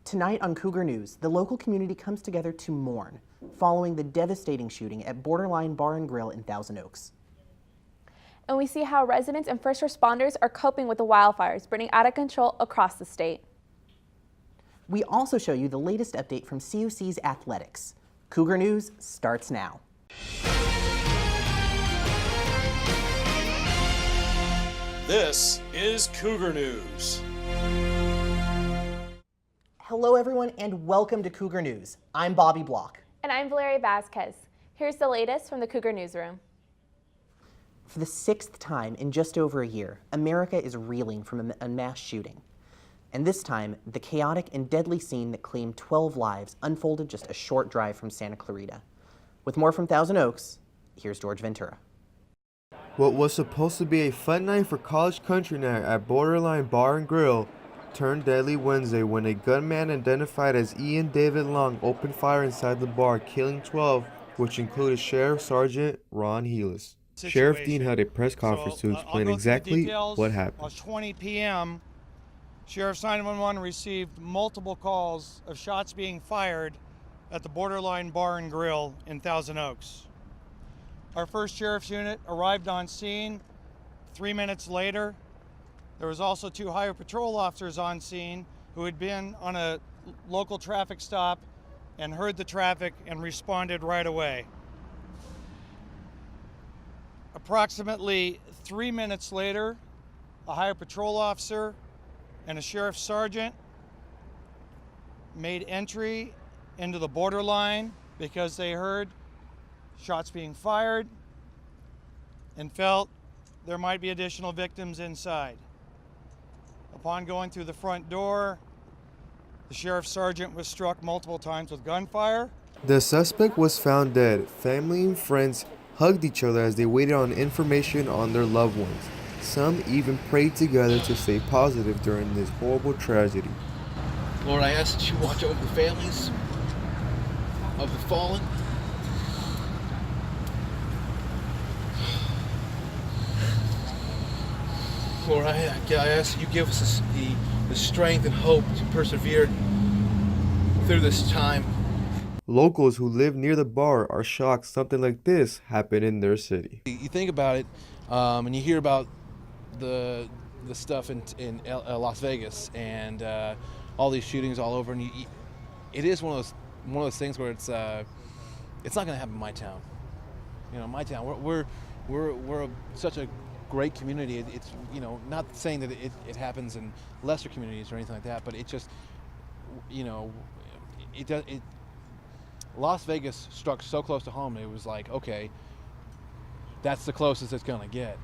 Tonight on Cougar News, the local community comes together to mourn following the devastating shooting at Borderline Bar and Grill in Thousand Oaks. And we see how residents and first responders are coping with the wildfires burning out of control across the state. We also show you the latest update from COC's athletics. Cougar News starts now. This is Cougar News. Hello everyone and welcome to Cougar News. I'm Bobby Block. And I'm Valeria Vasquez. Here's the latest from the Cougar Newsroom. For the 6th time in just over a year, America is reeling from a mass shooting. And this time, the chaotic and deadly scene that claimed 12 lives unfolded just a short drive from Santa Clarita. With more from Thousand Oaks, here's George Ventura. What was supposed to be a fun night for college country night at Borderline Bar and Grill turned deadly Wednesday when a gunman identified as Ian David Long opened fire inside the bar, killing 12, which included Sheriff Sergeant Ron Healis. Sheriff Dean held a press conference to explain exactly what happened. At 20 p.m., Sheriff's 911 received multiple calls of shots being fired at the Borderline Bar and Grill in Thousand Oaks. Our first sheriff's unit arrived on scene 3 minutes later. There was also 2 highway patrol officers on scene who had been on a local traffic stop and heard the traffic and responded right away. Approximately 3 minutes later, a highway patrol officer and a sheriff's sergeant made entry into the Borderline because they heard shots being fired and felt there might be additional victims inside. Upon going through the front door, the sheriff's sergeant was struck multiple times with gunfire. The suspect was found dead. Family and friends hugged each other as they waited on information on their loved ones. Some even prayed together to stay positive during this horrible tragedy. Lord, I ask that you watch over the families of the fallen. Lord, I ask that you give us the strength and hope to persevere through this time. Locals who live near the bar are shocked something like this happened in their city. You think about it, and you hear about the stuff in Las Vegas and all these shootings all over, and it is one of those things where it's not going to happen in my town. You know, my town, we're such a great community. It's, you know, not saying that it happens in lesser communities or anything like that, but it just, you know, Las Vegas struck so close to home. It was like, okay, that's the closest it's gonna get.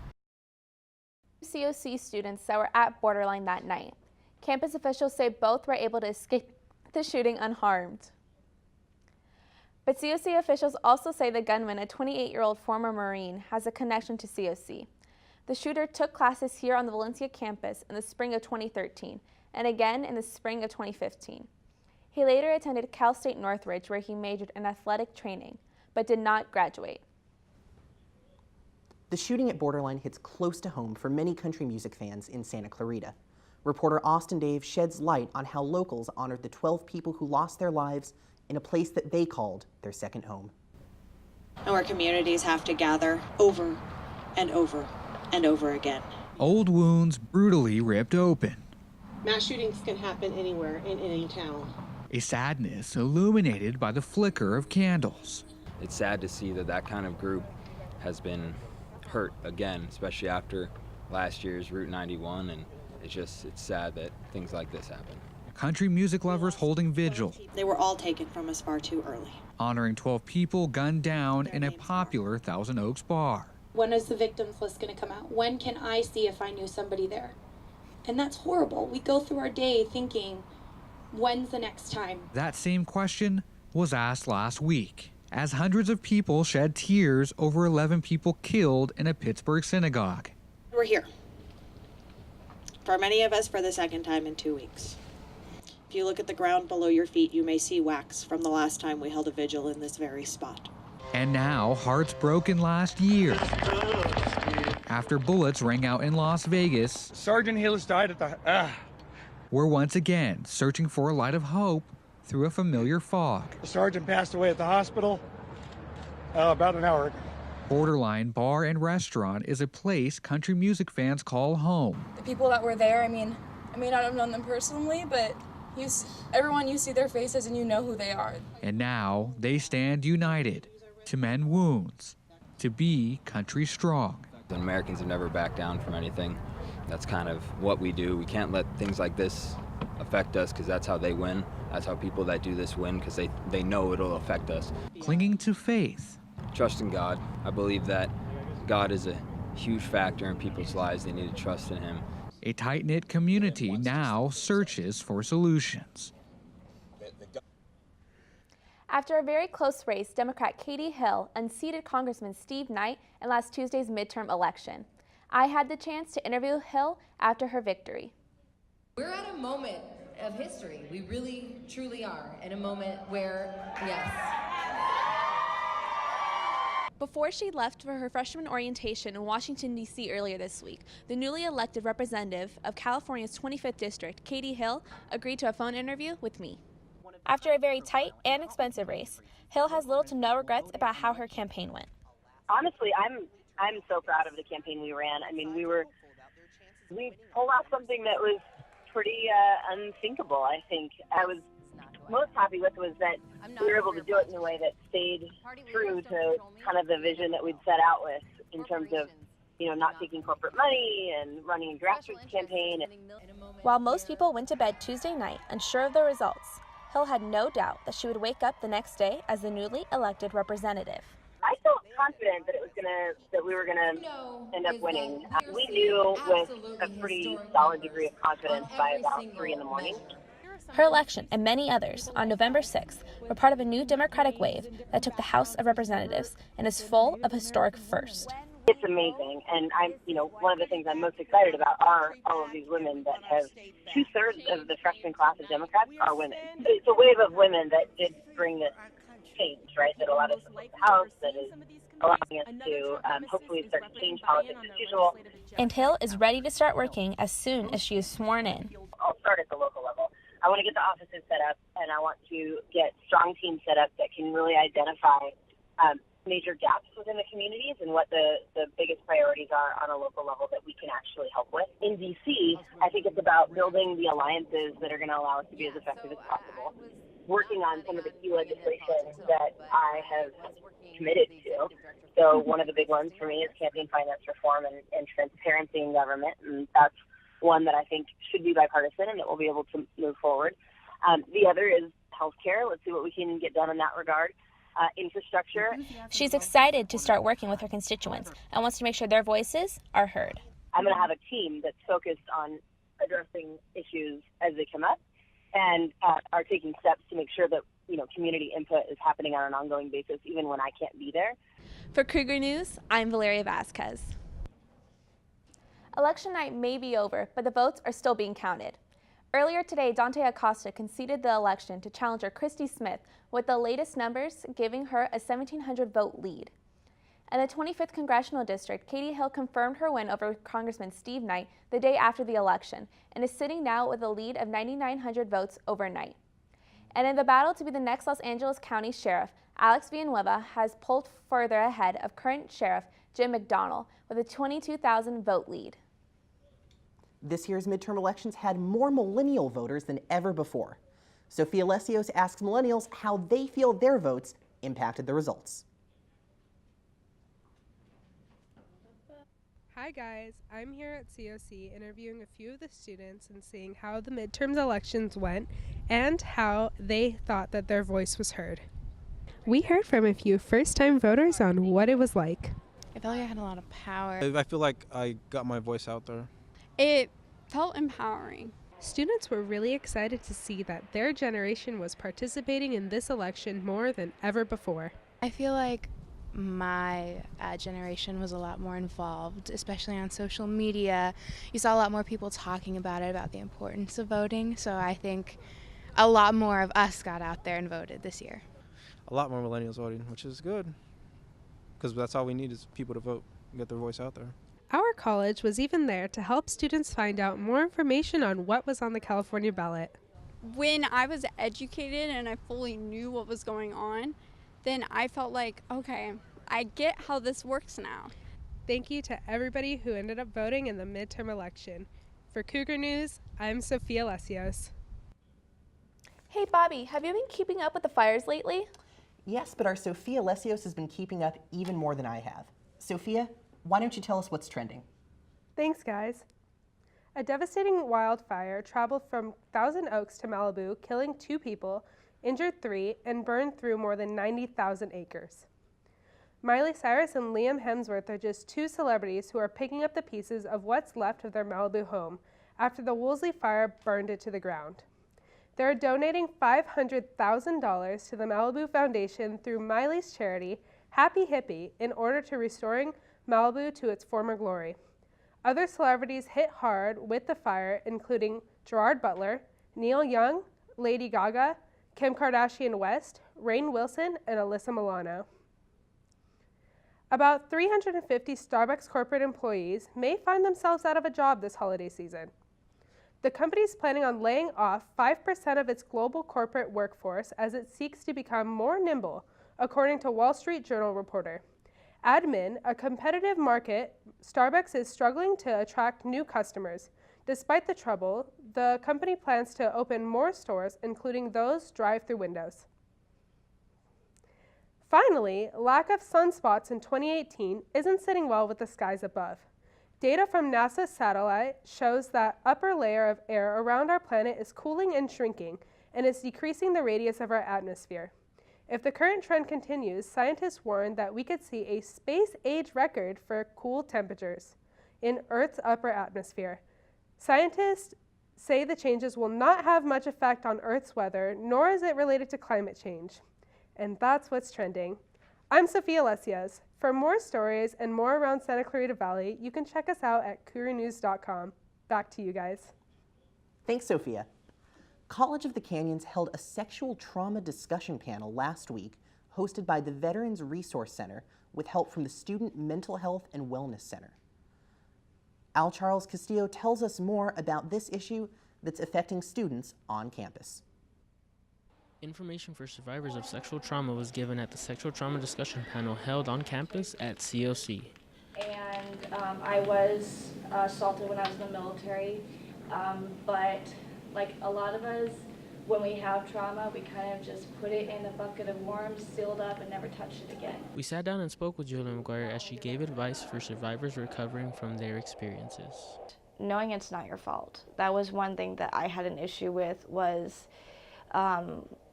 COC students that were at Borderline that night. Campus officials say both were able to escape the shooting unharmed. But COC officials also say the gunman, a 28-year-old former Marine, has a connection to COC. The shooter took classes here on the Valencia campus in the spring of 2013 and again in the spring of 2015. He later attended Cal State Northridge, where he majored in athletic training, but did not graduate. The shooting at Borderline hits close to home for many country music fans in Santa Clarita. Reporter Austin Dave sheds light on how locals honored the 12 people who lost their lives in a place that they called their second home. Our communities have to gather over and over and over again. Old wounds brutally ripped open. Mass shootings can happen anywhere in any town. A sadness illuminated by the flicker of candles. It's sad to see that kind of group has been hurt again, especially after last year's Route 91, and it's sad that things like this happen. Country music lovers holding vigil. They were all taken from us far too early. Honoring 12 people gunned down in a popular Thousand Oaks bar. When is the victims list going to come out? When can I see if I knew somebody there? And that's horrible. We go through our day thinking, when's the next time? That same question was asked last week, as hundreds of people shed tears over 11 people killed in a Pittsburgh synagogue. We're here. For many of us, for the second time in 2 weeks. If you look at the ground below your feet, you may see wax from the last time we held a vigil in this very spot. And now, hearts broken last year after bullets rang out in Las Vegas. Sergeant Hillis died at the were once again searching for a light of hope through a familiar fog. The sergeant passed away at the hospital about an hour ago. Borderline Bar and Restaurant is a place country music fans call home. The people that were there, I may not have known them personally, but everyone, you see their faces and you know who they are. And now they stand united to mend wounds, to be country strong. Americans have never backed down from anything. That's kind of what we do. We can't let things like this affect us, because that's how they win. That's how people that do this win, because they know it'll affect us. Clinging to faith. Trust in God. I believe that God is a huge factor in people's lives. They need to trust in Him. A tight-knit community now searches for solutions. After a very close race, Democrat Katie Hill unseated Congressman Steve Knight in last Tuesday's midterm election. I had the chance to interview Hill after her victory. We're at a moment of history. We really, truly are. At a moment where, yes. Before she left for her freshman orientation in Washington, D.C. earlier this week, the newly elected representative of California's 25th District, Katie Hill, agreed to a phone interview with me. After a very tight and expensive race, Hill has little to no regrets about how her campaign went. Honestly, I'm so proud of the campaign we ran. We pulled off something that was pretty unthinkable, I think. I was most happy with was that we were able to do it in a way that stayed true to kind of the vision that we'd set out with in terms of, not taking corporate money and running a grassroots campaign. While most people went to bed Tuesday night unsure of the results, Hill had no doubt that she would wake up the next day as the newly elected representative. I felt confident that we were gonna end up winning. We knew with a pretty solid degree of confidence by about 3 in the morning. Her election and many others on November 6th were part of a new Democratic wave that took the House of Representatives and is full of historic firsts. It's amazing, and one of the things I'm most excited about are all of these women that have 2/3 of the freshman class of Democrats are women. It's a wave of women that did bring this change, right? That allowed us to vote the House, that is allowing us to hopefully start to change politics as usual. And Hill is ready to start working as soon as she is sworn in. I'll start at the local level. I want to get the offices set up, and I want to get strong teams set up that can really identify major gaps within the communities and what the biggest priorities are on a local level that we can actually help with. In D.C., I think it's about building the alliances that are going to allow us to be as effective as possible, working on some of the key legislation that I have committed to. So one of the big ones for me is campaign finance reform and transparency in government, and that's one that I think should be bipartisan and that we'll be able to move forward. The other is healthcare. Let's see what we can get done in that regard. Infrastructure. She's excited to start working with her constituents and wants to make sure their voices are heard. I'm going to have a team that's focused on addressing issues as they come up and are taking steps to make sure that community input is happening on an ongoing basis even when I can't be there. For Cougar News, I'm Valeria Vasquez. Election night may be over, but the votes are still being counted. Earlier today, Dante Acosta conceded the election to challenger Christy Smith, with the latest numbers giving her a 1,700 vote lead. In the 25th Congressional District, Katie Hill confirmed her win over Congressman Steve Knight the day after the election and is sitting now with a lead of 9,900 votes overnight. And in the battle to be the next Los Angeles County Sheriff, Alex Villanueva has pulled further ahead of current Sheriff Jim McDonnell with a 22,000 vote lead. This year's midterm elections had more millennial voters than ever before. Sophia Lesios asks millennials how they feel their votes impacted the results. Hi guys, I'm here at COC interviewing a few of the students and seeing how the midterms elections went and how they thought that their voice was heard. We heard from a few first-time voters on what it was like. I felt like I had a lot of power. I feel like I got my voice out there. It felt empowering. Students were really excited to see that their generation was participating in this election more than ever before. I feel like my generation was a lot more involved, especially on social media. You saw a lot more people talking about it, about the importance of voting, so I think a lot more of us got out there and voted this year. A lot more millennials voting, which is good, because that's all we need is people to vote and get their voice out there. Our college was even there to help students find out more information on what was on the California ballot. When I was educated and I fully knew what was going on, then I felt like, okay, I get how this works now. Thank you to everybody who ended up voting in the midterm election. For Cougar News, I'm Sophia Lesios. Hey Bobby, have you been keeping up with the fires lately? Yes, but our Sophia Lesios has been keeping up even more than I have. Sophia, why don't you tell us what's trending? Thanks, guys. A devastating wildfire traveled from Thousand Oaks to Malibu, killing 2 people, injured 3, and burned through more than 90,000 acres. Miley Cyrus and Liam Hemsworth are just 2 celebrities who are picking up the pieces of what's left of their Malibu home after the Woolsey fire burned it to the ground. They're donating $500,000 to the Malibu Foundation through Miley's charity, Happy Hippie, in order to restoring Malibu to its former glory. Other celebrities hit hard with the fire, including Gerard Butler, Neil Young, Lady Gaga, Kim Kardashian West, Rainn Wilson, and Alyssa Milano. About 350 Starbucks corporate employees may find themselves out of a job this holiday season. The company is planning on laying off 5% of its global corporate workforce as it seeks to become more nimble, according to Wall Street Journal reporter. Admin, a competitive market, Starbucks is struggling to attract new customers. Despite the trouble, the company plans to open more stores, including those drive-through windows. Finally, lack of sunspots in 2018 isn't sitting well with the skies above. Data from NASA's satellite shows that upper layer of air around our planet is cooling and shrinking and is decreasing the radius of our atmosphere. If the current trend continues, scientists warn that we could see a space-age record for cool temperatures in Earth's upper atmosphere. Scientists say the changes will not have much effect on Earth's weather, nor is it related to climate change. And that's what's trending. I'm Sophia Lesios. For more stories and more around Santa Clarita Valley, you can check us out at cougarnews.com. Back to you guys. Thanks, Sophia. College of the Canyons held a sexual trauma discussion panel last week, hosted by the Veterans Resource Center with help from the Student Mental Health and Wellness Center. Al Charles Castillo tells us more about this issue that's affecting students on campus. Information for survivors of sexual trauma was given at the sexual trauma discussion panel held on campus at COC. And I was assaulted when I was in the military, but like a lot of us, when we have trauma, we kind of just put it in a bucket of worms, sealed up, and never touched it again. We sat down and spoke with Julia McGuire as she gave advice for survivors recovering from their experiences. Knowing it's not your fault. That was one thing that I had an issue with was,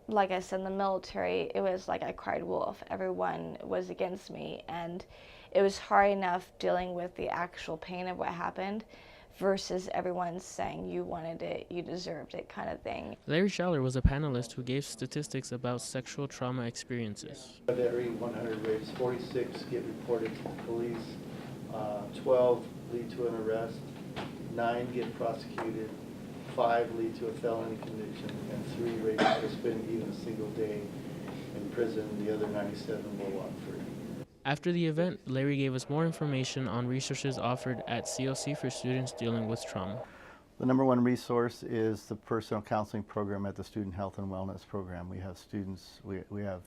like I said, in the military, it was like I cried wolf. Everyone was against me, and it was hard enough dealing with the actual pain of what happened versus everyone saying you wanted it, you deserved it kind of thing. Larry Schaller was a panelist who gave statistics about sexual trauma experiences. Of every 100 rapes, 46 get reported to the police, 12 lead to an arrest, 9 get prosecuted, 5 lead to a felony conviction, and 3 rapists will spend even a single day in prison. The other 97 will walk free. After the event, Larry gave us more information on resources offered at COC for students dealing with trauma. The number one resource is the personal counseling program at the Student Health and Wellness Program. We have students, we have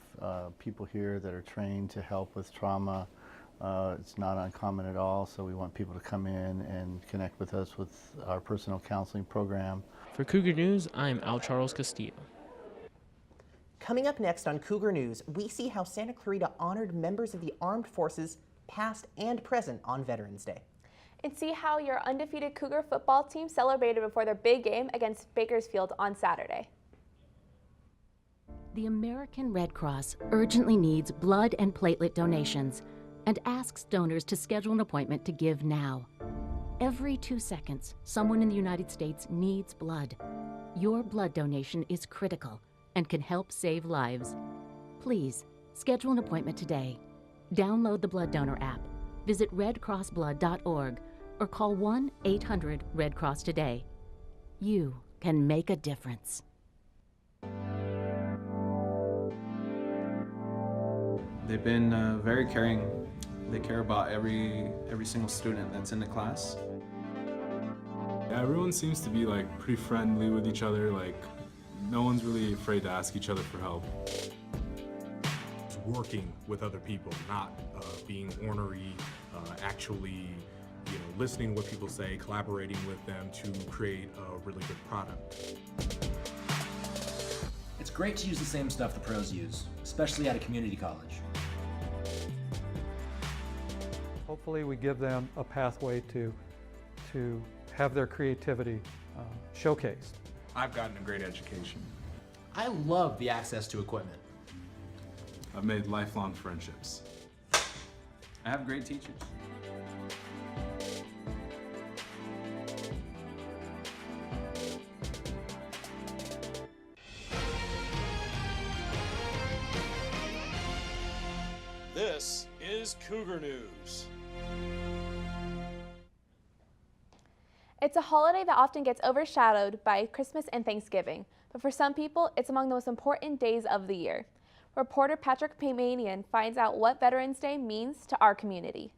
people here that are trained to help with trauma. It's not uncommon at all, so we want people to come in and connect with us with our personal counseling program. For Cougar News, I'm Al Charles Castillo. Coming up next on Cougar News, we see how Santa Clarita honored members of the armed forces past and present on Veterans Day. And see how your undefeated Cougar football team celebrated before their big game against Bakersfield on Saturday. The American Red Cross urgently needs blood and platelet donations and asks donors to schedule an appointment to give now. Every 2 seconds, someone in the United States needs blood. Your blood donation is critical and can help save lives. Please, schedule an appointment today. Download the Blood Donor app, visit redcrossblood.org, or call 1-800-RED-CROSS today. You can make a difference. They've been very caring They care about every single student that's in the class. Yeah, everyone seems to be like pretty friendly with each other. Like, no one's really afraid to ask each other for help. Working with other people, not being ornery, actually, listening to what people say, collaborating with them to create a really good product. It's great to use the same stuff the pros use, especially at a community college. Hopefully we give them a pathway to have their creativity showcased. I've gotten a great education. I love the access to equipment. I've made lifelong friendships. I have great teachers. This is Cougar News. It's a holiday that often gets overshadowed by Christmas and Thanksgiving, but for some people, it's among the most important days of the year. Reporter Patrick Paymanian finds out what Veterans Day means to our community.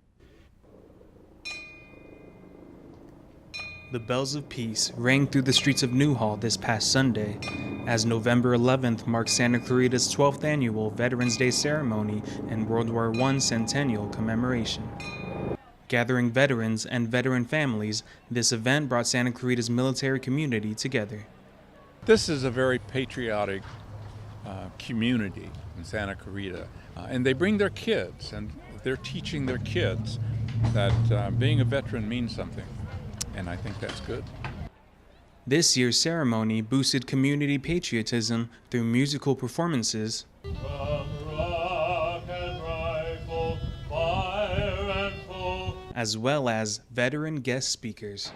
The bells of peace rang through the streets of Newhall this past Sunday, as November 11th marks Santa Clarita's 12th annual Veterans Day ceremony and World War I centennial commemoration. Gathering veterans and veteran families, this event brought Santa Clarita's military community together. This is a very patriotic community in Santa Clarita, and they bring their kids, and they're teaching their kids that being a veteran means something, and I think that's good. This year's ceremony boosted community patriotism through musical performances, as well as veteran guest speakers.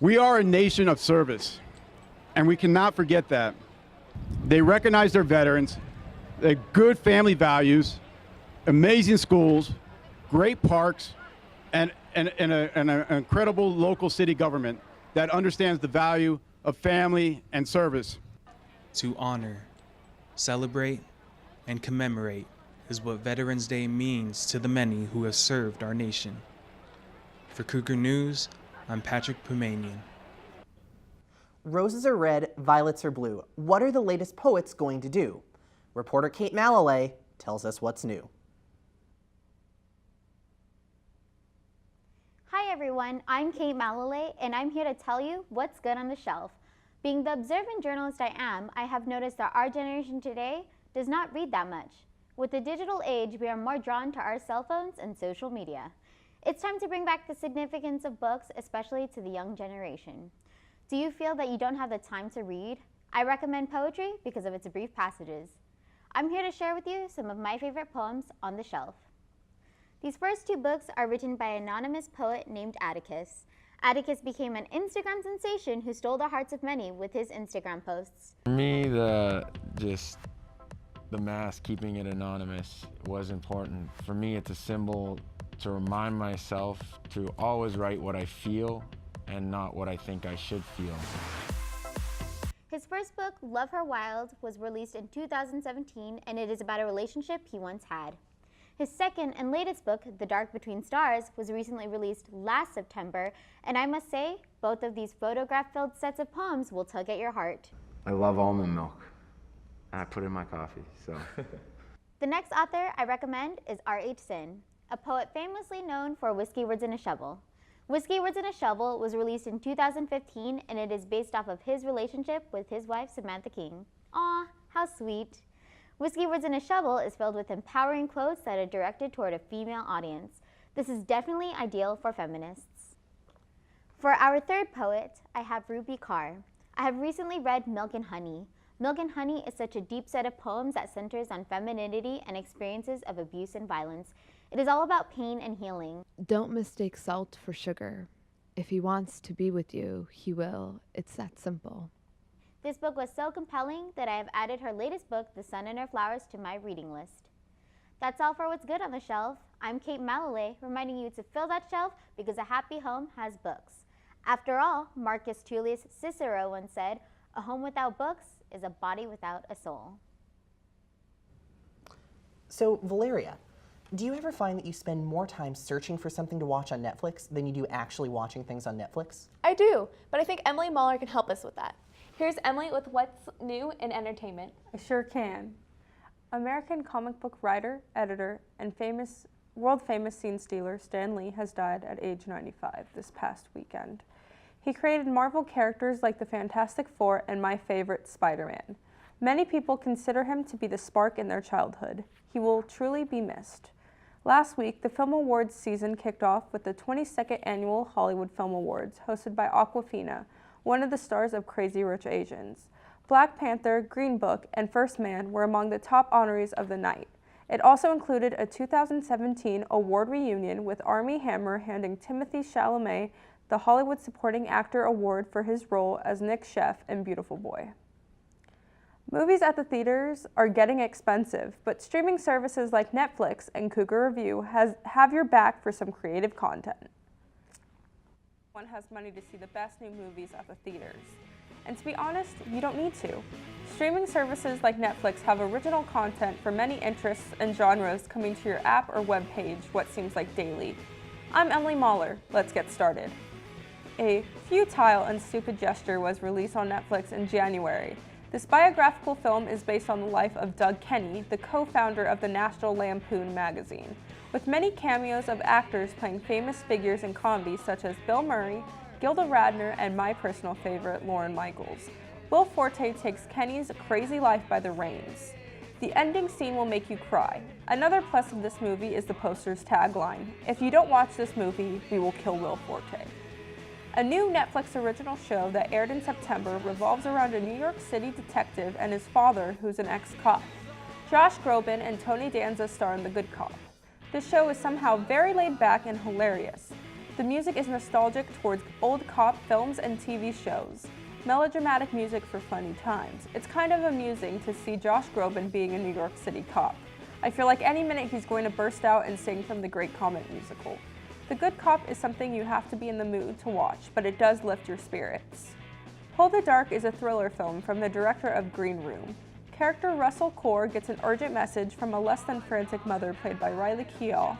We are a nation of service, and we cannot forget that. They recognize their veterans, they have good family values, amazing schools, great parks, and an incredible local city government that understands the value of family and service. To honor, celebrate, and commemorate is what Veterans Day means to the many who have served our nation. For Cougar News, I'm Patrick Paymanian. Roses are red, violets are blue. What are the latest poets going to do? Reporter Kate Malloy tells us what's new. Hi everyone, I'm Kate Malloy, and I'm here to tell you what's good on the shelf. Being the observant journalist I am, I have noticed that our generation today does not read that much. With the digital age, we are more drawn to our cell phones and social media. It's time to bring back the significance of books, especially to the young generation. Do you feel that you don't have the time to read? I recommend poetry because of its brief passages. I'm here to share with you some of my favorite poems on the shelf. These first two books are written by an anonymous poet named Atticus. Atticus became an Instagram sensation who stole the hearts of many with his Instagram posts. For me, the mask, keeping it anonymous, was important. For me, it's a symbol to remind myself to always write what I feel and not what I think I should feel. His first book, Love Her Wild, was released in 2017, and it is about a relationship he once had. His second and latest book, The Dark Between Stars, was recently released last September, and I must say, both of these photograph-filled sets of poems will tug at your heart. I love almond milk. I put it in my coffee, so. The next author I recommend is R.H. Sin, a poet famously known for Whiskey Words in a Shovel. Whiskey Words in a Shovel was released in 2015, and it is based off of his relationship with his wife, Samantha King. Aw, how sweet. Whiskey Words in a Shovel is filled with empowering quotes that are directed toward a female audience. This is definitely ideal for feminists. For our third poet, I have Ruby Carr. I have recently read Milk and Honey. Milk and Honey is such a deep set of poems that centers on femininity and experiences of abuse and violence. It is all about pain and healing. Don't mistake salt for sugar. If he wants to be with you, he will. It's that simple. This book was so compelling that I have added her latest book, The Sun and Her Flowers, to my reading list. That's all for what's good on the shelf. I'm Kate Malloy, reminding you to fill that shelf because a happy home has books. After all, Marcus Tullius Cicero once said, "A home without books is a body without a soul." So, Valeria, Do you ever find that you spend more time searching for something to watch on Netflix than you do actually watching things on Netflix? I do, but I think Emily Mahler can help us with that. Here's Emily with what's new in entertainment. I sure can. American comic book writer, editor, and world-famous scene stealer Stan Lee has died at age 95 this past weekend. He created Marvel characters like the Fantastic Four and my favorite, Spider-Man. Many people consider him to be the spark in their childhood. He will truly be missed. Last week, the Film Awards season kicked off with the 22nd Annual Hollywood Film Awards, hosted by Awkwafina, one of the stars of Crazy Rich Asians. Black Panther, Green Book, and First Man were among the top honorees of the night. It also included a 2017 award reunion with Armie Hammer handing Timothée Chalamet the Hollywood Supporting Actor Award for his role as Nick Chef in Beautiful Boy. Movies at the theaters are getting expensive, but streaming services like Netflix and Cougar Review have your back for some creative content. One has money to see the best new movies at the theaters. And to be honest, you don't need to. Streaming services like Netflix have original content for many interests and genres coming to your app or web page what seems like daily. I'm Emily Mahler. Let's get started. A futile and stupid gesture was released on Netflix in January. This biographical film is based on the life of Doug Kenny, the co-founder of the National Lampoon magazine, with many cameos of actors playing famous figures in comedies such as Bill Murray, Gilda Radner, and my personal favorite, Lorne Michaels. Will Forte takes Kenny's crazy life by the reins. The ending scene will make you cry. Another plus of this movie is the poster's tagline, "If you don't watch this movie, we will kill Will Forte." A new Netflix original show that aired in September revolves around a New York City detective and his father, who's an ex-cop. Josh Groban and Tony Danza star in The Good Cop. This show is somehow very laid back and hilarious. The music is nostalgic towards old cop films and TV shows. Melodramatic music for funny times. It's kind of amusing to see Josh Groban being a New York City cop. I feel like any minute he's going to burst out and sing from the Great Comet musical. The Good Cop is something you have to be in the mood to watch, but it does lift your spirits. Pull the Dark is a thriller film from the director of Green Room. Character Russell Core gets an urgent message from a less than frantic mother played by Riley Keough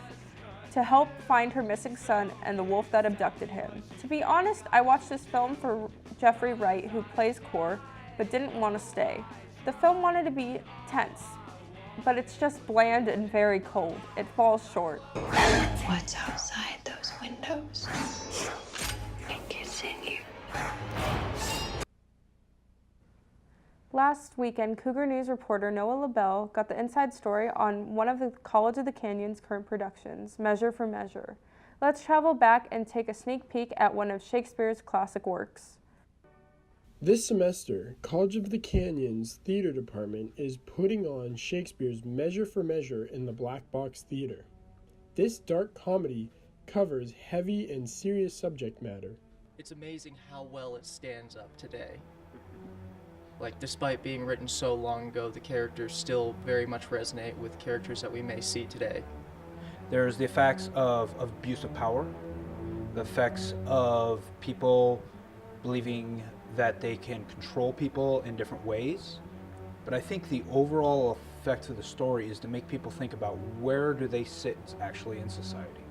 to help find her missing son and the wolf that abducted him. To be honest, I watched this film for Jeffrey Wright, who plays Core, but didn't want to stay. The film wanted to be tense, but it's just bland and very cold. It falls short. What's outside those windows? It gets in you. Last weekend, Cougar News reporter Noah LaBelle got the inside story on one of the College of the Canyon's current productions, Measure for Measure. Let's travel back and take a sneak peek at one of Shakespeare's classic works. This semester, College of the Canyon's theater department is putting on Shakespeare's Measure for Measure in the Black Box Theater. This dark comedy covers heavy and serious subject matter. It's amazing how well it stands up today. Like, despite being written so long ago, the characters still very much resonate with characters that we may see today. There's the effects of abuse of power, the effects of people believing that they can control people in different ways. But I think the overall effect of the story is to make people think about where do they sit actually in society.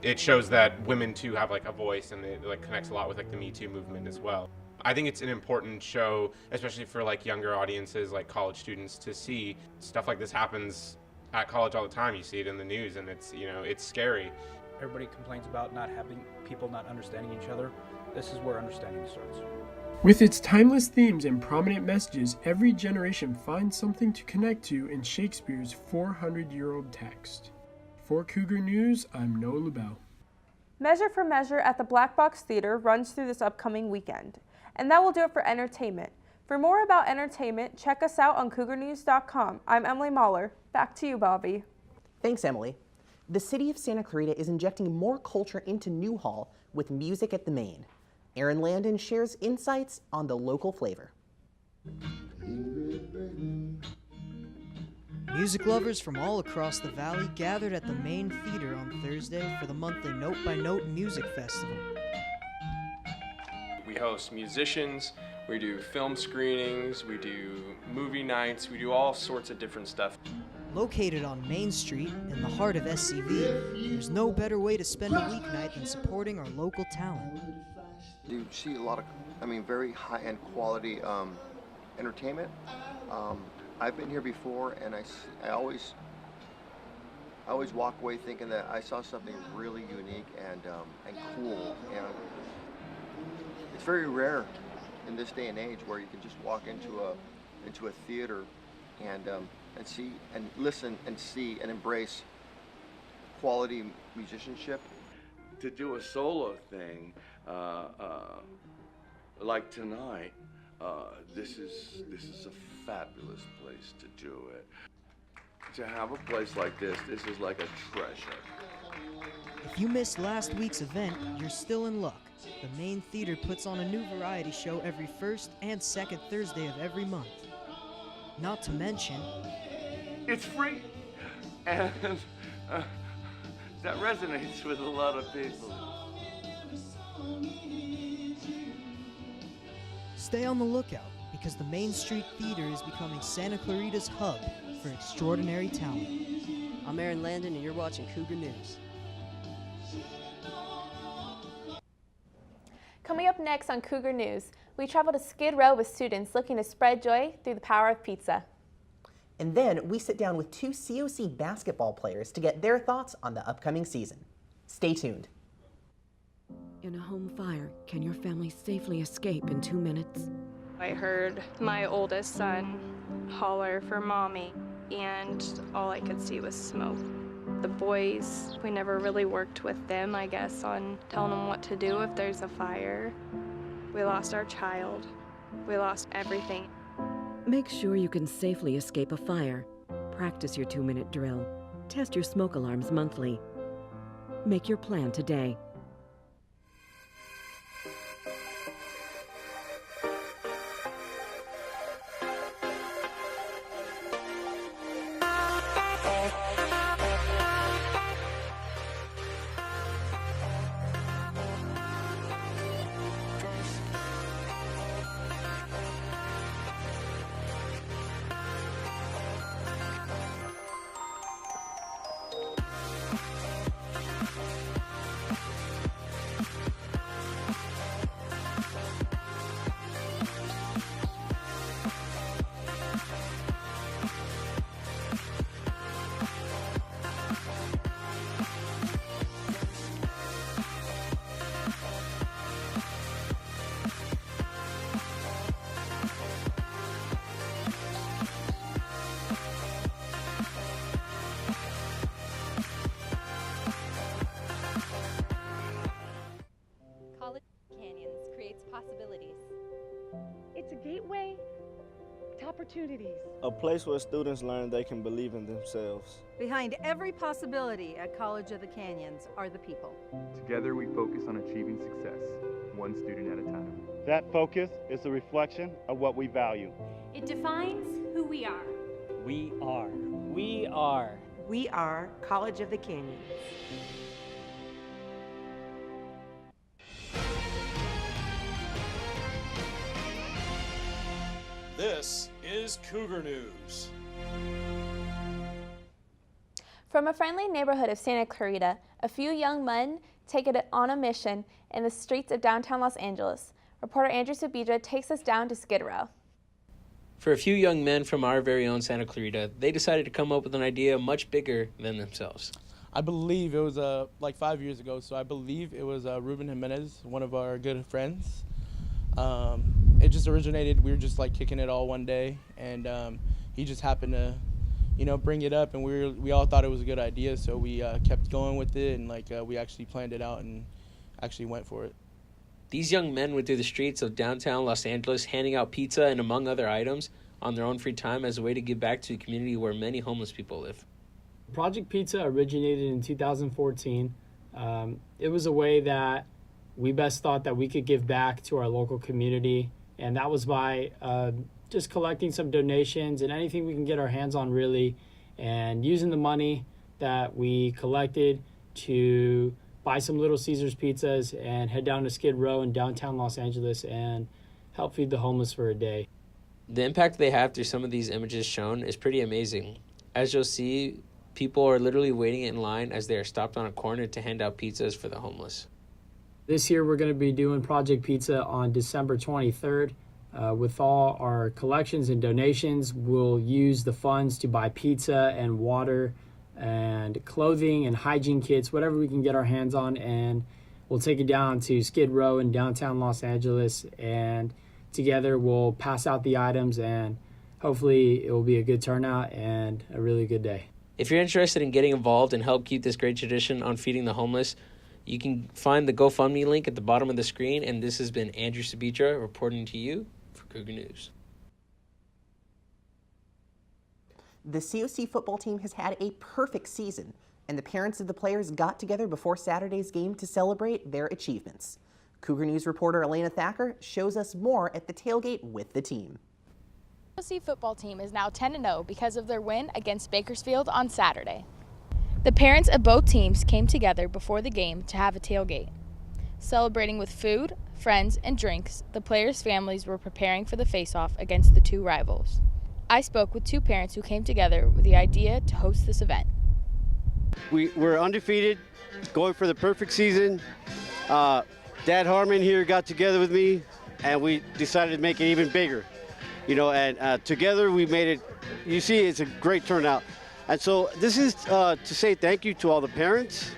It shows that women too have like a voice, and it like connects a lot with like the Me Too movement as well. I think it's an important show, especially for like younger audiences, like college students, to see stuff like this happens at college all the time. You see it in the news, and it's, you know, it's scary. Everybody complains about not having people not understanding each other. This is where understanding starts. With its timeless themes and prominent messages, every generation finds something to connect to in Shakespeare's 400-year-old text. For Cougar News, I'm Noah LaBelle. Measure for Measure at the Black Box Theater runs through this upcoming weekend. And that will do it for entertainment. For more about entertainment, check us out on cougarnews.com. I'm Emily Mahler. Back to you, Bobby. Thanks, Emily. The city of Santa Clarita is injecting more culture into Newhall with Music at the Main. Aaron Landon shares insights on the local flavor. Music lovers from all across the valley gathered at the Main Theater on Thursday for the monthly Note by Note Music Festival. We host musicians, we do film screenings, we do movie nights, we do all sorts of different stuff. Located on Main Street in the heart of SCV, there's no better way to spend a weeknight than supporting our local talent. You see a lot of, very high-end quality entertainment. I've been here before, and I always walk away thinking that I saw something really unique and cool. And it's very rare in this day and age where you can just walk into a theater and see and listen and see and embrace quality musicianship. To do a solo thing like tonight, this is a fabulous place to do it. To have a place like this is like a treasure. If you missed last week's event, you're still in luck. The Main Theater puts on a new variety show every first and second Thursday of every month. Not to mention, it's free, and that resonates with a lot of people. Stay on the lookout, because the Main Street Theater is becoming Santa Clarita's hub for extraordinary talent. I'm Aaron Landon, and you're watching Cougar News. Coming up next on Cougar News, we travel to Skid Row with students looking to spread joy through the power of pizza. And then we sit down with two COC basketball players to get their thoughts on the upcoming season. Stay tuned. In a home fire, can your family safely escape in 2 minutes? I heard my oldest son holler for mommy, and all I could see was smoke. The boys, we never really worked with them, I guess, on telling them what to do if there's a fire. We lost our child. We lost everything. Make sure you can safely escape a fire. Practice your 2-minute drill. Test your smoke alarms monthly. Make your plan today. It's a gateway to opportunities. A place where students learn they can believe in themselves. Behind every possibility at College of the Canyons are the people. Together we focus on achieving success, one student at a time. That focus is a reflection of what we value. It defines who we are. We are. We are. We are College of the Canyons. This is Cougar News. From a friendly neighborhood of Santa Clarita, a few young men take it on a mission in the streets of downtown Los Angeles. Reporter Andrew Subija takes us down to Skid Row. For a few young men from our very own Santa Clarita, they decided to come up with an idea much bigger than themselves. I believe it was like 5 years ago, so I believe it was Ruben Jimenez, one of our good friends. It just originated, we were just like kicking it all one day, and he just happened to, bring it up, and we all thought it was a good idea, so we kept going with it, and we actually planned it out and actually went for it. These young men went through the streets of downtown Los Angeles handing out pizza and among other items on their own free time as a way to give back to the community where many homeless people live. Project Pizza originated in 2014. It was a way that we best thought that we could give back to our local community, and that was by just collecting some donations and anything we can get our hands on, really, and using the money that we collected to buy some Little Caesars pizzas and head down to Skid Row in downtown Los Angeles and help feed the homeless for a day. The impact they have through some of these images shown is pretty amazing. As you'll see, people are literally waiting in line as they are stopped on a corner to hand out pizzas for the homeless. This year we're going to be doing Project Pizza on December 23rd. With all our collections and donations, we'll use the funds to buy pizza and water and clothing and hygiene kits, whatever we can get our hands on, and we'll take it down to Skid Row in downtown Los Angeles, and together we'll pass out the items, and hopefully it will be a good turnout and a really good day. If you're interested in getting involved and help keep this great tradition on feeding the homeless, you can find the GoFundMe link at the bottom of the screen. And this has been Andrew Sabitra reporting to you for Cougar News. The COC football team has had a perfect season, and the parents of the players got together before Saturday's game to celebrate their achievements. Cougar News reporter Elena Thacker shows us more at the tailgate with the team. The COC football team is now 10-0 because of their win against Bakersfield on Saturday. The parents of both teams came together before the game to have a tailgate. Celebrating with food, friends, and drinks, the players' families were preparing for the face-off against the two rivals. I spoke with two parents who came together with the idea to host this event. We're undefeated, going for the perfect season. Dad Harmon here got together with me, and we decided to make it even bigger. You know, and together we made it. You see, it's a great turnout. And so this is to say thank you to all the parents,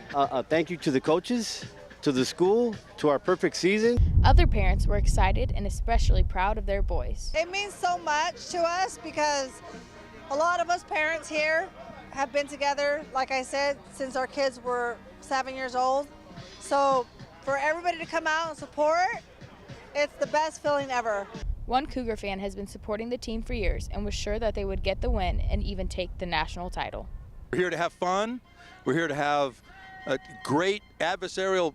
thank you to the coaches, to the school, to our perfect season. Other parents were excited and especially proud of their boys. It means so much to us because a lot of us parents here have been together, like I said, since our kids were 7 years old. So for everybody to come out and support, it's the best feeling ever. One Cougar fan has been supporting the team for years and was sure that they would get the win and even take the national title. We're here to have fun. We're here to have a great adversarial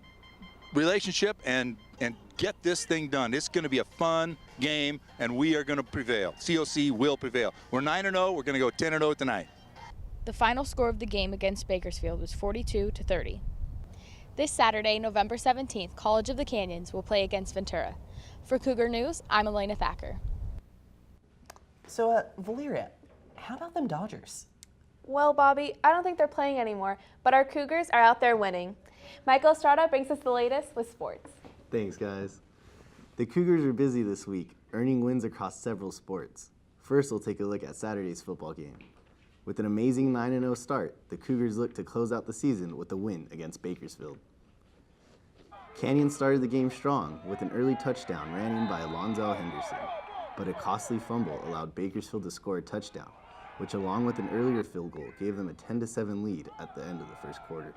relationship and get this thing done. It's going to be a fun game, and we are going to prevail. COC will prevail. We're 9-0. We're going to go 10-0 tonight. The final score of the game against Bakersfield was 42-30. This Saturday, November 17th, College of the Canyons will play against Ventura. For Cougar News, I'm Elena Thacker. So, Valeria, how about them Dodgers? Well, Bobby, I don't think they're playing anymore, but our Cougars are out there winning. Michael Estrada brings us the latest with sports. Thanks, guys. The Cougars are busy this week, earning wins across several sports. First, we'll take a look at Saturday's football game. With an amazing 9-0 start, the Cougars look to close out the season with a win against Bakersfield. Canyon started the game strong with an early touchdown ran in by Alonzo Henderson, but a costly fumble allowed Bakersfield to score a touchdown, which along with an earlier field goal gave them a 10-7 lead at the end of the first quarter.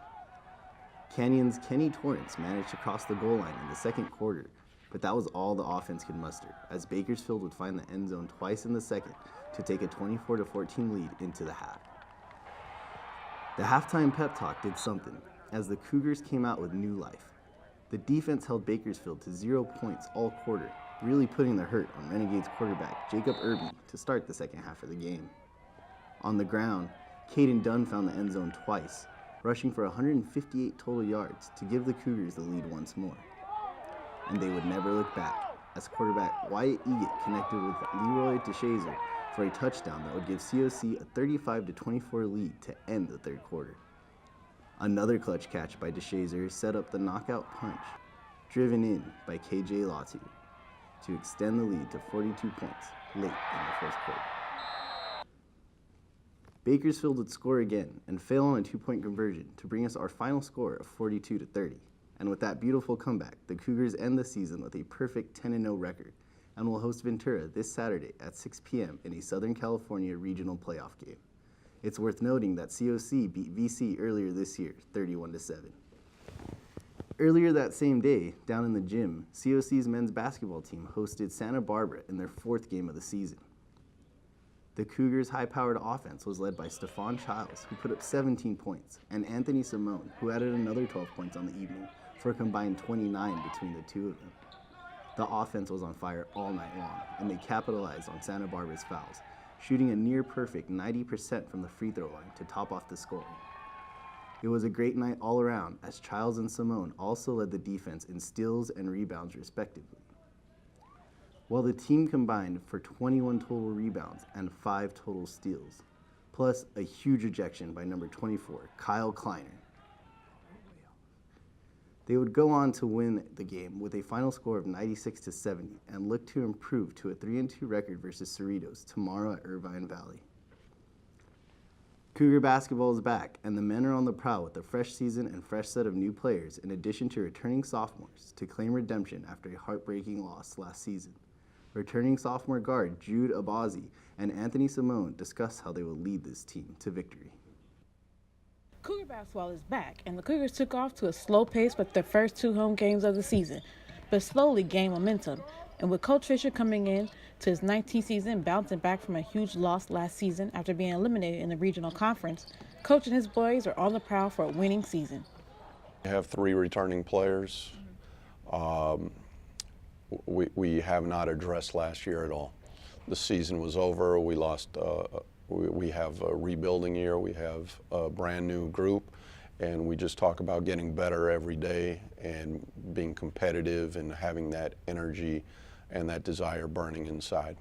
Canyon's Kenny Torrance managed to cross the goal line in the second quarter, but that was all the offense could muster, as Bakersfield would find the end zone twice in the second to take a 24-14 lead into the half. The halftime pep talk did something, as the Cougars came out with new life. The defense held Bakersfield to 0 points all quarter, really putting the hurt on Renegades quarterback Jacob Irby to start the second half of the game. On the ground, Caden Dunn found the end zone twice, rushing for 158 total yards to give the Cougars the lead once more. And they would never look back, as quarterback Wyatt Egan connected with Leroy DeShazer for a touchdown that would give COC a 35-24 lead to end the third quarter. Another clutch catch by DeShazer set up the knockout punch, driven in by KJ Latu, to extend the lead to 42 points late in the fourth quarter. Bakersfield would score again and fail on a 2-point conversion to bring us our final score of 42-30. And with that beautiful comeback, the Cougars end the season with a perfect 10-0 record and will host Ventura this Saturday at 6 p.m. in a Southern California regional playoff game. It's worth noting that COC beat VC earlier this year, 31-7. Earlier that same day, down in the gym, COC's men's basketball team hosted Santa Barbara in their fourth game of the season. The Cougars' high-powered offense was led by Stephon Childs, who put up 17 points, and Anthony Simone, who added another 12 points on the evening, for a combined 29 between the two of them. The offense was on fire all night long, and they capitalized on Santa Barbara's fouls, shooting a near-perfect 90% from the free throw line to top off the scoring. It was a great night all around, as Childs and Simone also led the defense in steals and rebounds respectively. While the team combined for 21 total rebounds and 5 total steals, plus a huge ejection by number 24, Kyle Kleiner. They would go on to win the game with a final score of 96-70 and look to improve to a 3-2 record versus Cerritos tomorrow at Irvine Valley. Cougar Basketball is back, and the men are on the prowl with a fresh season and fresh set of new players, in addition to returning sophomores to claim redemption after a heartbreaking loss last season. Returning sophomore guard Jude Abazi and Anthony Simone discuss how they will lead this team to victory. Cougar Basketball is back, and the Cougars took off to a slow pace with their first 2 home games of the season, but slowly gained momentum. And with Coach Fisher coming in to his 19th season, bouncing back from a huge loss last season after being eliminated in the regional conference, Coach and his boys are on the prowl for a winning season. We have 3 returning players. We have not addressed last year at all. The season was over. We lost. We have a rebuilding year. We have a brand new group, and we just talk about getting better every day and being competitive and having that energy and that desire burning inside.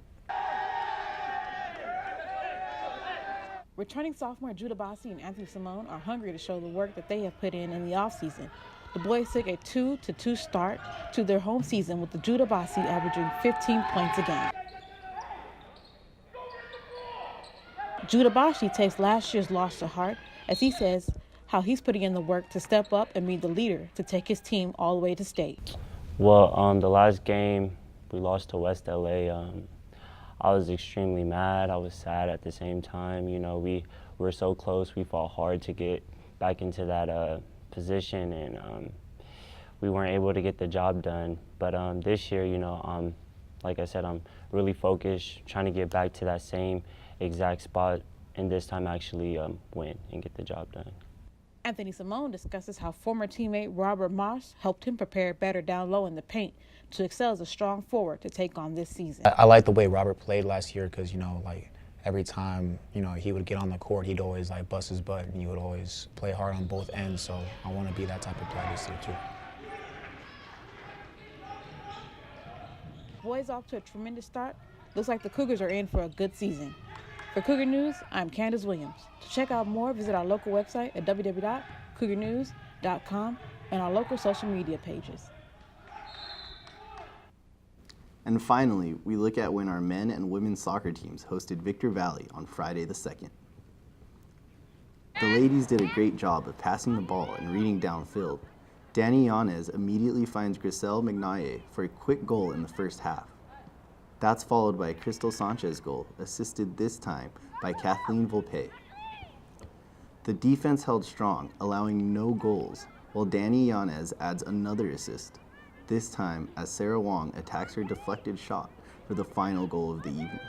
Returning sophomore Jude Abazi and Anthony Simone are hungry to show the work that they have put in the offseason. The boys took a 2-2 start to their home season, with the Jude Abazi averaging 15 points a game. Jude Abazi takes last year's loss to heart, as he says how he's putting in the work to step up and be the leader to take his team all the way to state. Well, the last game we lost to West L.A. I was extremely mad. I was sad at the same time. You know, we were so close. We fought hard to get back into that position, and we weren't able to get the job done. But this year, you know, like I said, I'm really focused, trying to get back to that same exact spot, and this time actually win and get the job done. Anthony Simone discusses how former teammate Robert Moss helped him prepare better down low in the paint to excel as a strong forward to take on this season. I like the way Robert played last year because, you know, like every time, you know, he would get on the court, he'd always like bust his butt, and he would always play hard on both ends. So I want to be that type of player this year too. Boys off to a tremendous start. Looks like the Cougars are in for a good season. For Cougar News, I'm Candace Williams. To check out more, visit our local website at www.cougarnews.com and our local social media pages. And finally, we look at when our men and women's soccer teams hosted Victor Valley on Friday the 2nd. The ladies did a great job of passing the ball and reading downfield. Danny Yanez immediately finds Griselle McNaye for a quick goal in the first half. That's followed by a Crystal Sanchez goal, assisted this time by Kathleen Volpe. The defense held strong, allowing no goals, while Danny Yanez adds another assist, this time as Sarah Wong attacks her deflected shot for the final goal of the evening.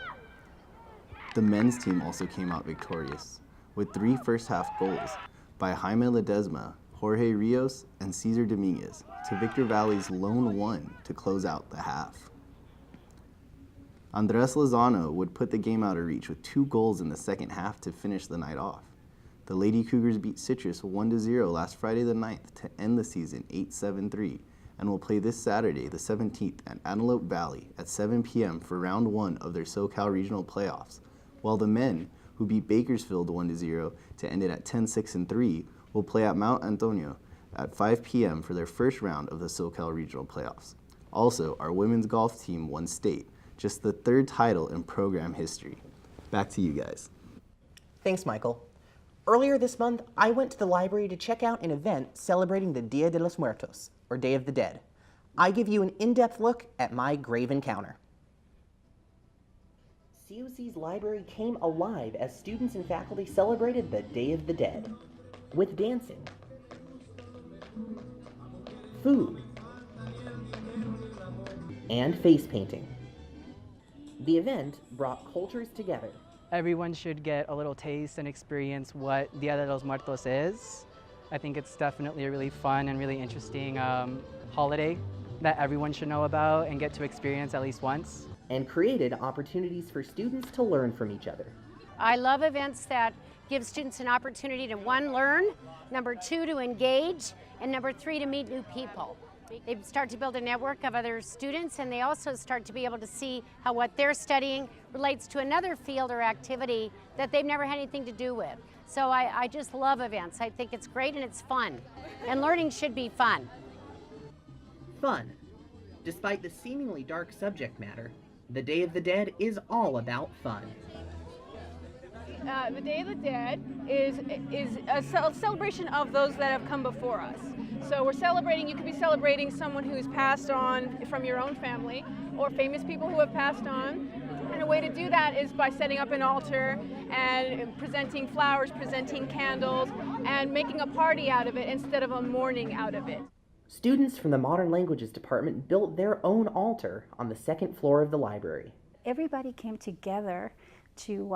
The men's team also came out victorious, with 3 first-half goals by Jaime Ledesma, Jorge Rios, and Cesar Dominguez to Victor Valley's lone one to close out the half. Andres Lozano would put the game out of reach with 2 goals in the second half to finish the night off. The Lady Cougars beat Citrus 1-0 last Friday the 9th to end the season 8-7-3 and will play this Saturday the 17th at Antelope Valley at 7 p.m. for round 1 of their SoCal Regional Playoffs, while the men, who beat Bakersfield 1-0 to end it at 10-6-3, will play at Mount Antonio at 5 p.m. for their first round of the SoCal Regional Playoffs. Also, our women's golf team won state, just the 3rd title in program history. Back to you guys. Thanks, Michael. Earlier this month, I went to the library to check out an event celebrating the Dia de los Muertos, or Day of the Dead. I give you an in-depth look at my grave encounter. COC's library came alive as students and faculty celebrated the Day of the Dead, with dancing, food, and face painting. The event brought cultures together. Everyone should get a little taste and experience what Dia de los Muertos is. I think it's definitely a really fun and really interesting holiday that everyone should know about and get to experience at least once. And created opportunities for students to learn from each other. I love events that give students an opportunity to 1, learn, 2, to engage, and 3, to meet new people. They start to build a network of other students, and they also start to be able to see how what they're studying relates to another field or activity that they've never had anything to do with. So I just love events. I think it's great and it's fun. And learning should be fun. Fun. Despite the seemingly dark subject matter, the Day of the Dead is all about fun. The Day of the Dead is a celebration of those that have come before us. So we're celebrating, you could be celebrating someone who's passed on from your own family or famous people who have passed on. And a way to do that is by setting up an altar and presenting flowers, presenting candles, and making a party out of it instead of a mourning out of it. Students from the Modern Languages Department built their own altar on the second floor of the library. Everybody came together to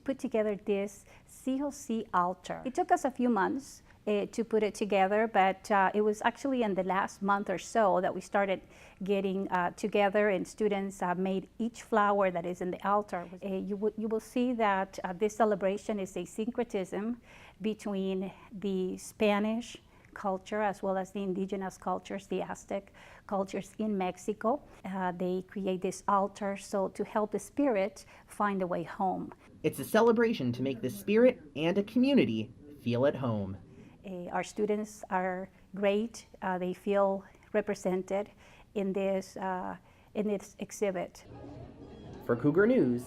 put together this COC altar. It took us a few months to put it together, but it was actually in the last month or so that we started getting together, and students made each flower that is in the altar. You will see that this celebration is a syncretism between the Spanish culture as well as the indigenous cultures, the Aztec cultures in Mexico. They create this altar so to help the spirit find a way home. It's a celebration to make the spirit and a community feel at home. Our students are great. They feel represented in this exhibit. For Cougar News,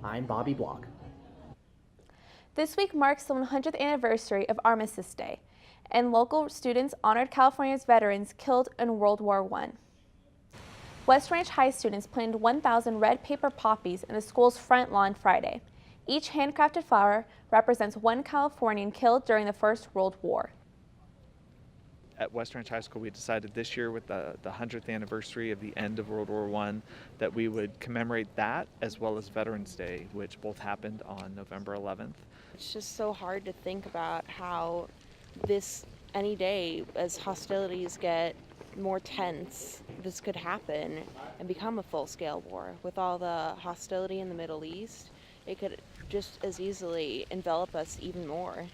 I'm Bobby Block. This week marks the 100th anniversary of Armistice Day, and local students honored California's veterans killed in World War I. West Ranch High students planted 1,000 red paper poppies in the school's front lawn Friday. Each handcrafted flower represents one Californian killed during the First World War. At West Ranch High School, we decided this year with the 100th anniversary of the end of World War I that we would commemorate that as well as Veterans Day, which both happened on November 11th. It's just so hard to think about how any day, as hostilities get more tense, this could happen and become a full-scale war. With all the hostility in the Middle East, it could just as easily envelop us even more.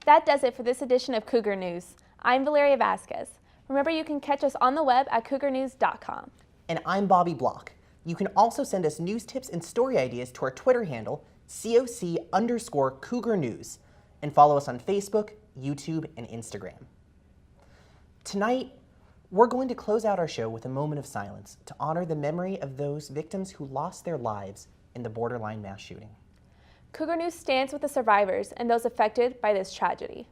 That does it for this edition of Cougar News. I'm Valeria Vasquez. Remember, you can catch us on the web at cougarnews.com. And I'm Bobby Block. You can also send us news tips and story ideas to our Twitter handle, COC_Cougar News, and follow us on Facebook, YouTube, and Instagram. Tonight, we're going to close out our show with a moment of silence to honor the memory of those victims who lost their lives in the borderline mass shooting. Cougar News stands with the survivors and those affected by this tragedy.